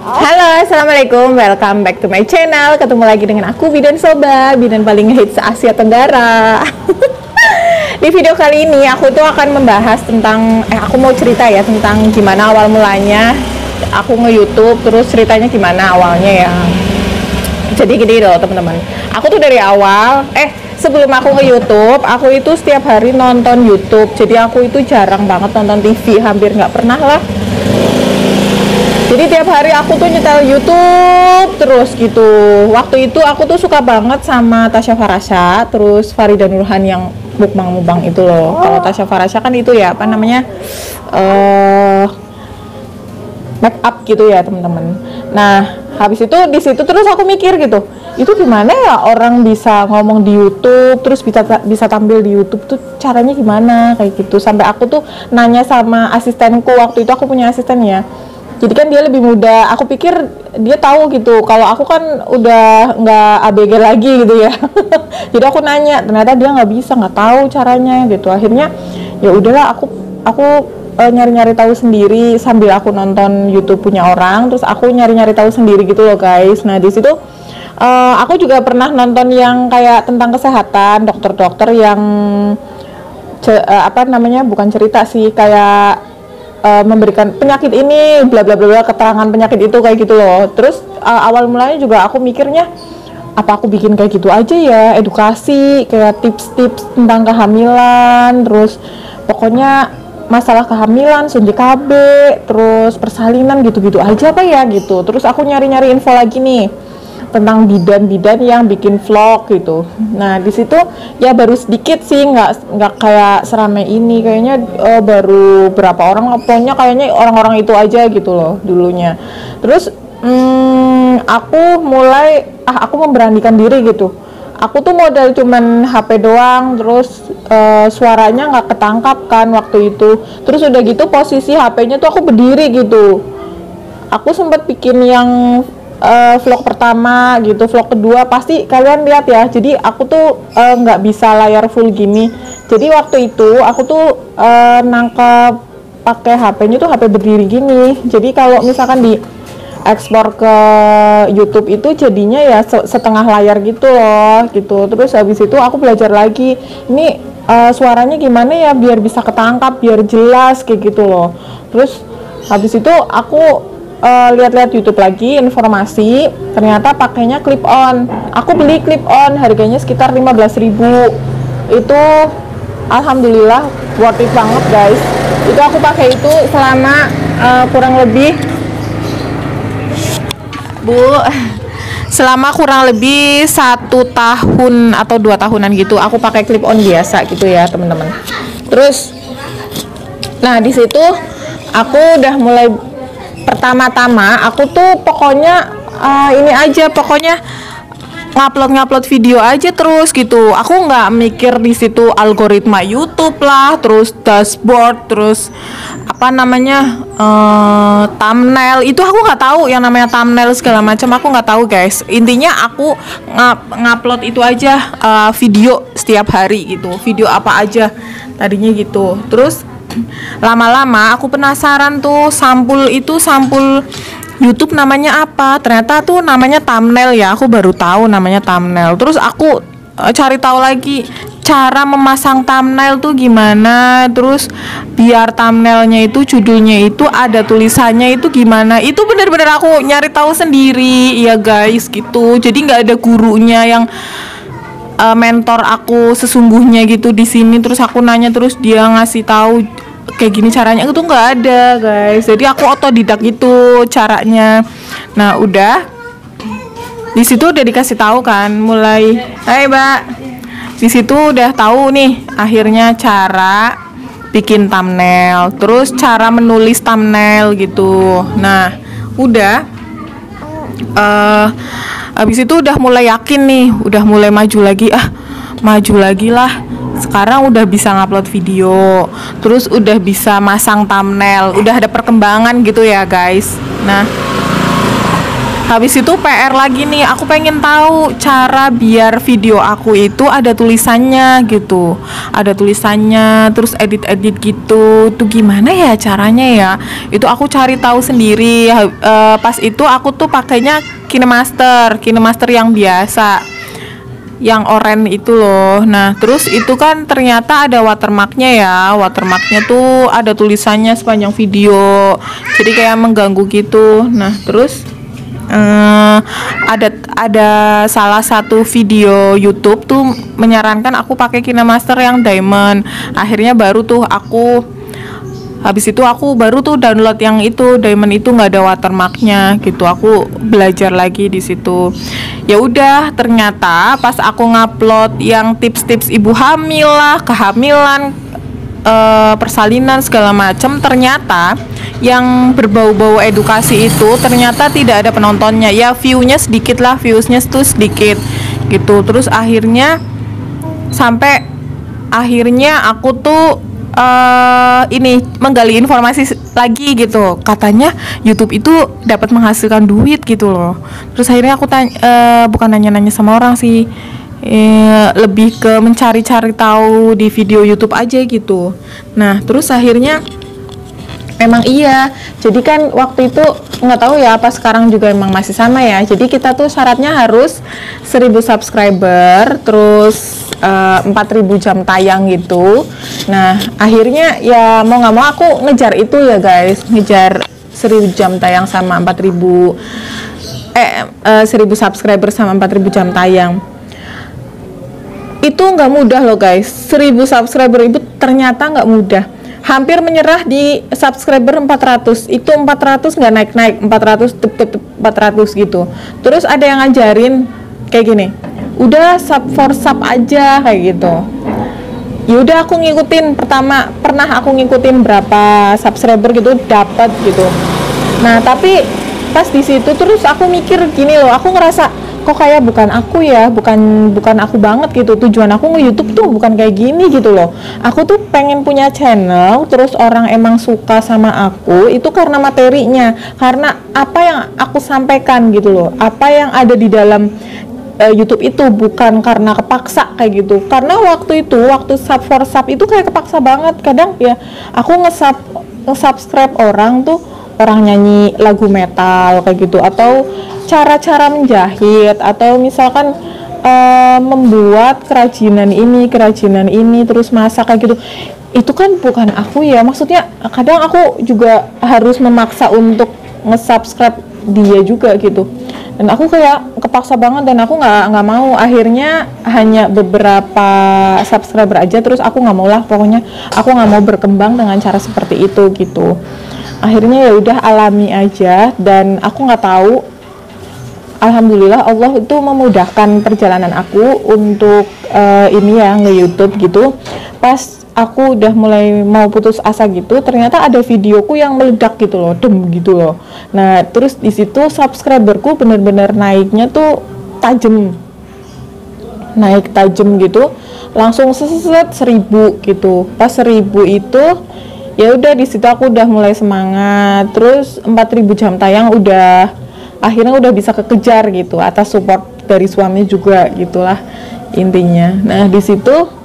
Halo, assalamualaikum, welcome back to my channel. Ketemu lagi dengan aku, Bidan Soba, Bidan paling hits Asia Tenggara. Di video kali ini aku tuh akan membahas tentang, aku mau cerita ya tentang gimana awal mulanya aku nge-YouTube, terus ceritanya gimana awalnya ya. Jadi gini loh teman-teman, aku tuh dari awal, sebelum aku nge-YouTube, aku itu setiap hari nonton YouTube. Jadi aku itu jarang banget nonton TV, hampir nggak pernah lah. Jadi tiap hari aku tuh nyetel YouTube terus gitu. Waktu itu aku tuh suka banget sama Tasya Farasha, terus Farida Nurhan yang mukbang itu loh. Kalau Tasya Farasha kan itu ya apa namanya make up gitu ya teman-teman. Nah habis itu di situ terus aku mikir gitu, itu gimana ya orang bisa ngomong di YouTube terus bisa tampil di YouTube tuh caranya gimana kayak gitu. Sampai aku tuh nanya sama asistenku, waktu itu aku punya asisten ya. Jadi kan dia lebih muda, aku pikir dia tahu gitu. Kalau aku kan udah nggak ABG lagi gitu ya. Jadi aku nanya, ternyata dia nggak bisa, nggak tahu caranya gitu. Akhirnya ya udahlah, aku nyari-nyari tahu sendiri sambil aku nonton YouTube punya orang. Terus aku nyari-nyari tahu sendiri gitu loh guys. Nah di situ aku juga pernah nonton yang kayak tentang kesehatan, dokter-dokter yang bukan cerita sih, kayak memberikan penyakit ini bla bla bla, keterangan penyakit itu kayak gitu loh. Terus awal mulanya juga aku mikirnya, apa aku bikin kayak gitu aja ya, edukasi kayak tips-tips tentang kehamilan, terus pokoknya masalah kehamilan, suntik KB, terus persalinan gitu-gitu aja apa ya gitu. Terus aku nyari-nyari info lagi nih tentang bidan-bidan yang bikin vlog gitu. Nah di situ ya baru sedikit sih, nggak kayak seramai ini kayaknya. Baru berapa orang, pokoknya kayaknya orang-orang itu aja gitu loh dulunya. Terus aku mulai aku memberanikan diri gitu. Aku tuh modal cuman HP doang, terus suaranya nggak ketangkap kan waktu itu. Terus udah gitu posisi HP-nya tuh aku berdiri gitu. Aku sempat bikin yang vlog pertama gitu, vlog kedua pasti kalian lihat ya. Jadi aku tuh nggak bisa layar full gini. Jadi waktu itu aku tuh nangkep pakai HP-nya tuh HP berdiri gini. Jadi kalau misalkan di ekspor ke YouTube itu jadinya ya setengah layar gitu loh gitu. Terus habis itu aku belajar lagi, ini suaranya gimana ya biar bisa ketangkap, biar jelas kayak gitu loh. Terus habis itu aku lihat-lihat YouTube lagi, informasi ternyata pakainya clip on. Aku beli clip on, harganya sekitar 15.000. Itu alhamdulillah worth it banget guys. Itu aku pakai itu selama selama kurang lebih 1 tahun atau 2 tahunan gitu. Aku pakai clip on biasa gitu ya teman-teman. Terus nah di situ aku udah mulai, pertama-tama aku tuh pokoknya ini aja, pokoknya ngupload video aja terus gitu. Aku nggak mikir di situ algoritma YouTube lah, terus dashboard, terus thumbnail itu aku nggak tahu, yang namanya thumbnail segala macam aku nggak tahu guys. Intinya aku ngupload itu aja video setiap hari gitu, video apa aja tadinya gitu. Terus lama-lama aku penasaran tuh, sampul YouTube namanya apa, ternyata tuh namanya thumbnail ya. Aku baru tahu namanya thumbnail. Terus aku cari tahu lagi cara memasang thumbnail tuh gimana, terus biar thumbnailnya itu judulnya itu ada tulisannya itu gimana. Itu bener-bener aku nyari tahu sendiri ya guys gitu. Jadi nggak ada gurunya yang mentor aku sesungguhnya gitu di sini. Terus aku nanya, terus dia ngasih tahu kayak gini caranya, itu nggak ada guys. Jadi aku otodidak gitu caranya. Nah udah di situ udah dikasih tahu kan, mulai hai mbak, di situ udah tahu nih akhirnya cara bikin thumbnail, terus cara menulis thumbnail gitu. Nah udah habis itu udah mulai yakin nih, udah mulai maju lagi lah. Sekarang udah bisa ngupload video, terus udah bisa masang thumbnail, udah ada perkembangan gitu ya guys. Nah Habis itu PR lagi nih, aku pengen tahu cara biar video aku itu ada tulisannya gitu. Ada tulisannya, terus edit-edit gitu. Tuh gimana ya caranya ya? Itu aku cari tahu sendiri. Pas itu aku tuh pakainya KineMaster yang biasa, yang oranye itu loh. Nah terus itu kan ternyata ada watermarknya ya. Watermarknya tuh ada tulisannya sepanjang video, jadi kayak mengganggu gitu. Nah terus ada salah satu video YouTube tuh menyarankan aku pakai KineMaster yang diamond. Akhirnya baru tuh habis itu aku baru tuh download yang itu diamond, itu nggak ada watermarknya gitu. Aku belajar lagi di situ. Ya udah, ternyata pas aku ngupload yang tips-tips ibu hamil lah, kehamilan, persalinan segala macam, ternyata yang berbau-bau edukasi itu ternyata tidak ada penontonnya. Ya viewnya sedikit lah, viewsnya tuh sedikit gitu. Terus akhirnya aku tuh ini menggali informasi lagi gitu, katanya YouTube itu dapat menghasilkan duit gitu loh. Terus akhirnya aku bukan nanya-nanya sama orang sih, lebih ke mencari-cari tahu di video YouTube aja gitu. Nah terus akhirnya memang iya, jadi kan waktu itu nggak tahu ya apa sekarang juga emang masih sama ya. Jadi kita tuh syaratnya harus 1000 subscriber, terus 4000 jam tayang gitu. Nah akhirnya ya mau nggak mau aku ngejar itu ya guys, ngejar 1000 jam tayang sama 1000 subscriber sama 4000 jam tayang. Itu nggak mudah loh guys. 1000 subscriber itu ternyata nggak mudah. Hampir menyerah di subscriber 400. Itu 400 nggak naik-naik, 400 gitu. Terus ada yang ngajarin kayak gini, udah sub for sub aja kayak gitu. Yaudah aku ngikutin, pernah aku ngikutin berapa subscriber gitu, dapat gitu. Nah tapi pas di situ terus aku mikir gini loh, aku ngerasa kok kayak bukan aku ya, bukan aku banget gitu. Tujuan aku nge-YouTube tuh bukan kayak gini gitu loh. Aku tuh pengen punya channel, terus orang emang suka sama aku itu karena materinya, karena apa yang aku sampaikan gitu loh, apa yang ada di dalam YouTube itu, bukan karena kepaksa kayak gitu. Karena waktu sub for sub itu kayak kepaksa banget. Kadang ya aku nge-subscribe orang tuh, orang nyanyi lagu metal kayak gitu, atau cara-cara menjahit, atau misalkan membuat kerajinan ini terus masak kayak gitu. Itu kan bukan aku ya, maksudnya kadang aku juga harus memaksa untuk nge-subscribe dia juga gitu, dan aku kayak kepaksa banget dan aku nggak mau. Akhirnya hanya beberapa subscriber aja, terus aku nggak mau lah, pokoknya aku nggak mau berkembang dengan cara seperti itu gitu. Akhirnya ya udah alami aja, dan aku nggak tahu, alhamdulillah Allah itu memudahkan perjalanan aku untuk ini ya nge-YouTube gitu. Pas aku udah mulai mau putus asa gitu, ternyata ada videoku yang meledak gitu loh, gitu loh. Nah terus di situ subscriberku bener-bener naiknya tuh naik tajam gitu, langsung 1000 gitu. Pas 1000 itu ya udah di situ aku udah mulai semangat. Terus 4000 jam tayang akhirnya udah bisa kekejar gitu, atas support dari suami juga gitulah intinya. Nah di situ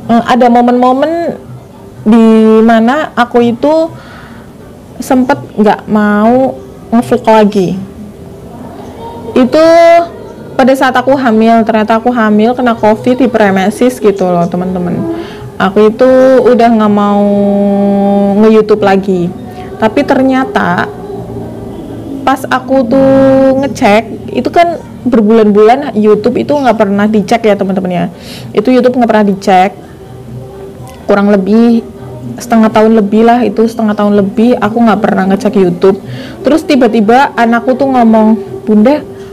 ada momen-momen di mana aku itu sempet nggak mau nge-vlog lagi. Itu pada saat aku hamil, ternyata aku hamil kena COVID, hiperemesis gitu loh teman-teman. Aku itu udah nggak mau nge-YouTube lagi. Tapi ternyata pas aku tuh ngecek, itu kan berbulan-bulan YouTube itu nggak pernah dicek ya teman-teman ya. Itu YouTube nggak pernah dicek, kurang lebih setengah tahun lebih aku nggak pernah ngecek YouTube. Terus tiba-tiba anakku tuh ngomong,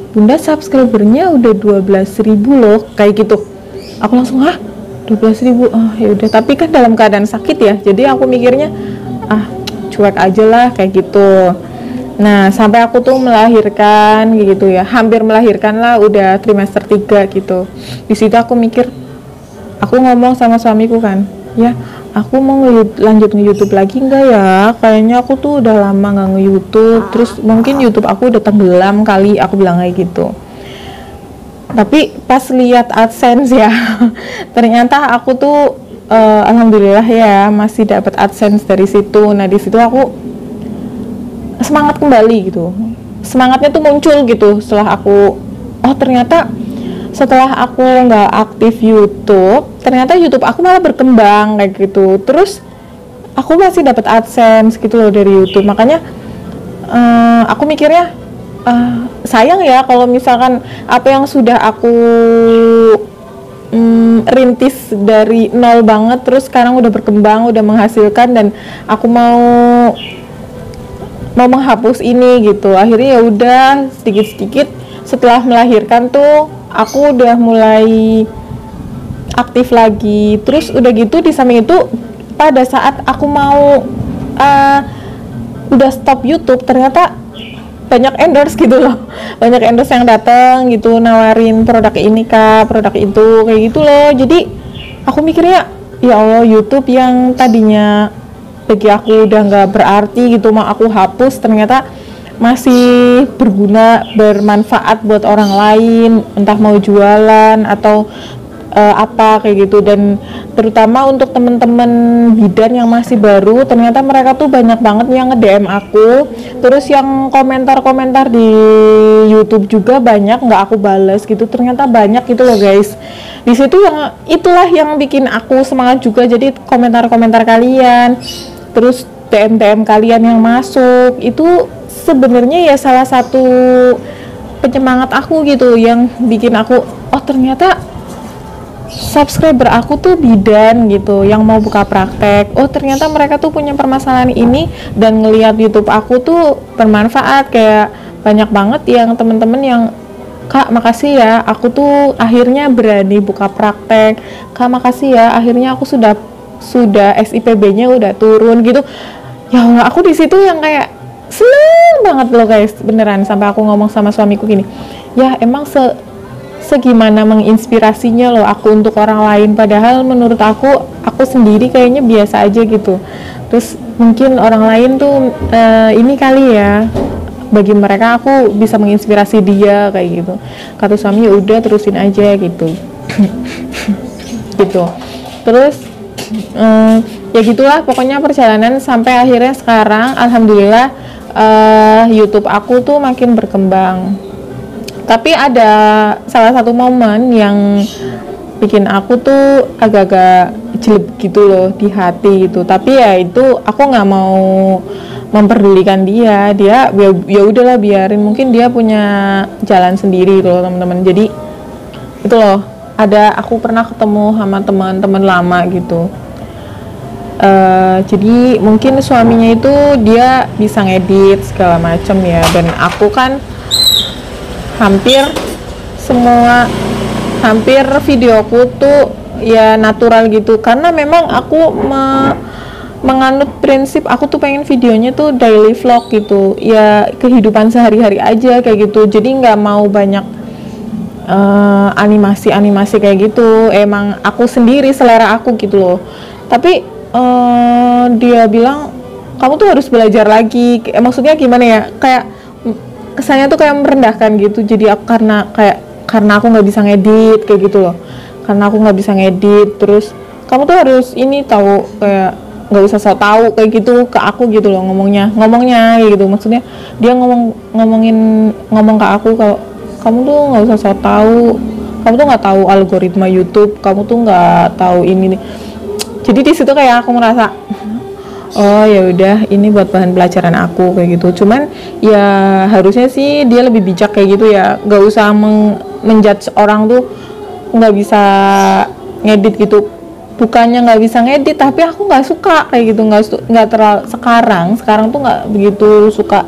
bunda subscribernya udah 12.000 loh kayak gitu. Aku langsung 12.000, ya udah. Tapi kan dalam keadaan sakit ya, jadi aku mikirnya cuek aja lah kayak gitu. Nah sampai aku tuh melahirkan gitu ya, hampir melahirkan lah, udah trimester 3 gitu. Di situ aku mikir, aku ngomong sama suamiku kan, ya aku mau lanjut nge-YouTube lagi enggak ya, kayaknya aku tuh udah lama nggak nge-YouTube, terus mungkin YouTube aku udah tenggelam kali, aku bilang kayak gitu. Tapi pas lihat AdSense ya ternyata aku tuh alhamdulillah ya masih dapat AdSense dari situ. Nah di situ aku semangat kembali gitu, semangatnya tuh muncul gitu setelah aku ternyata setelah aku nggak aktif YouTube, ternyata YouTube aku malah berkembang kayak gitu. Terus aku masih dapat AdSense gitu loh dari YouTube. Makanya aku mikirnya sayang ya kalau misalkan apa yang sudah aku rintis dari nol banget, terus sekarang udah berkembang, udah menghasilkan, dan aku mau menghapus ini gitu. Akhirnya ya udah sedikit-sedikit setelah melahirkan tuh aku udah mulai aktif lagi. Terus udah gitu di samping itu pada saat aku mau udah stop YouTube, ternyata banyak endorse gitu loh, banyak endorse yang datang gitu nawarin produk ini kak, produk itu kayak gitu loh. Jadi aku mikirnya ya Allah, YouTube yang tadinya bagi aku udah nggak berarti gitu mau aku hapus, ternyata masih berguna, bermanfaat buat orang lain, entah mau jualan atau apa kayak gitu. Dan terutama untuk temen-temen bidan yang masih baru, ternyata mereka tuh banyak banget yang nge-DM aku, terus yang komentar-komentar di YouTube juga banyak nggak aku bales gitu, ternyata banyak gitu loh guys. Di situ yang itulah yang bikin aku semangat juga. Jadi komentar-komentar kalian, terus DM kalian yang masuk itu sebenarnya ya salah satu penyemangat aku gitu, yang bikin aku ternyata subscriber aku tuh bidan gitu yang mau buka praktek. Ternyata mereka tuh punya permasalahan ini, dan ngelihat YouTube aku tuh bermanfaat. Kayak banyak banget yang temen-temen yang kak makasih ya aku tuh akhirnya berani buka praktek, kak makasih ya akhirnya aku sudah SIPB-nya udah turun gitu. Ya Allah, aku di situ yang kayak seneng banget loh guys, beneran. Sampai aku ngomong sama suamiku gini, ya emang segimana menginspirasinya loh aku untuk orang lain, padahal menurut aku sendiri kayaknya biasa aja gitu. Terus mungkin orang lain tuh ini kali ya, bagi mereka aku bisa menginspirasi dia kayak gitu. Kata suami udah terusin aja gitu gitu. Terus ya gitulah pokoknya perjalanan sampai akhirnya sekarang alhamdulillah YouTube aku tuh makin berkembang. Tapi ada salah satu momen yang bikin aku tuh agak-agak jelek gitu loh di hati gitu. Tapi ya itu aku nggak mau memperdulikan dia ya udahlah biarin, mungkin dia punya jalan sendiri loh teman-teman. Jadi itu loh, aku pernah ketemu sama teman-teman lama gitu. Jadi mungkin suaminya itu dia bisa ngedit segala macem ya, dan aku kan hampir videoku tuh ya natural gitu, karena memang aku menganut prinsip aku tuh pengen videonya tuh daily vlog gitu ya, kehidupan sehari-hari aja kayak gitu. Jadi nggak mau banyak animasi kayak gitu, emang aku sendiri selera aku gitu loh. Tapi dia bilang kamu tuh harus belajar lagi, maksudnya gimana ya, kayak kesannya tuh kayak merendahkan gitu. Jadi aku karena aku nggak bisa ngedit kayak gitu loh, karena aku nggak bisa ngedit, terus kamu tuh harus ini tahu, kayak nggak usah so tahu kayak gitu ke aku gitu loh, ngomongnya gitu. Maksudnya dia ngomong ke aku kalau kamu tuh nggak usah so tahu, kamu tuh nggak tahu algoritma YouTube, kamu tuh nggak tahu ini nih. Jadi di situ kayak aku ngerasa ya udah ini buat bahan pelajaran aku kayak gitu. Cuman ya harusnya sih dia lebih bijak kayak gitu ya, nggak usah menjudge orang tuh nggak bisa ngedit gitu. Bukannya nggak bisa ngedit, tapi aku nggak suka kayak gitu, nggak terlalu sekarang tuh nggak begitu suka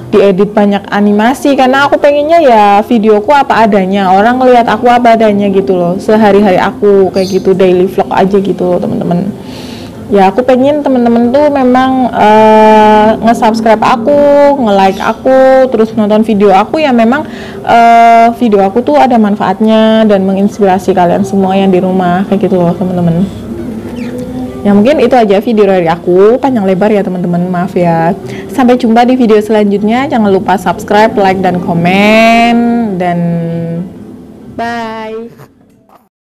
diedit banyak animasi, karena aku pengennya ya videoku apa adanya, orang ngelihat aku apa adanya gitu loh, sehari-hari aku kayak gitu, daily vlog aja gitu loh teman-teman. Ya aku pengen temen-temen tuh memang nge-subscribe aku, nge-like aku, terus nonton video aku ya memang video aku tuh ada manfaatnya dan menginspirasi kalian semua yang di rumah kayak gitu loh temen-temen. Ya mungkin itu aja video dari aku, panjang lebar ya teman-teman, maaf ya. Sampai jumpa di video selanjutnya, jangan lupa subscribe, like, dan komen, dan bye.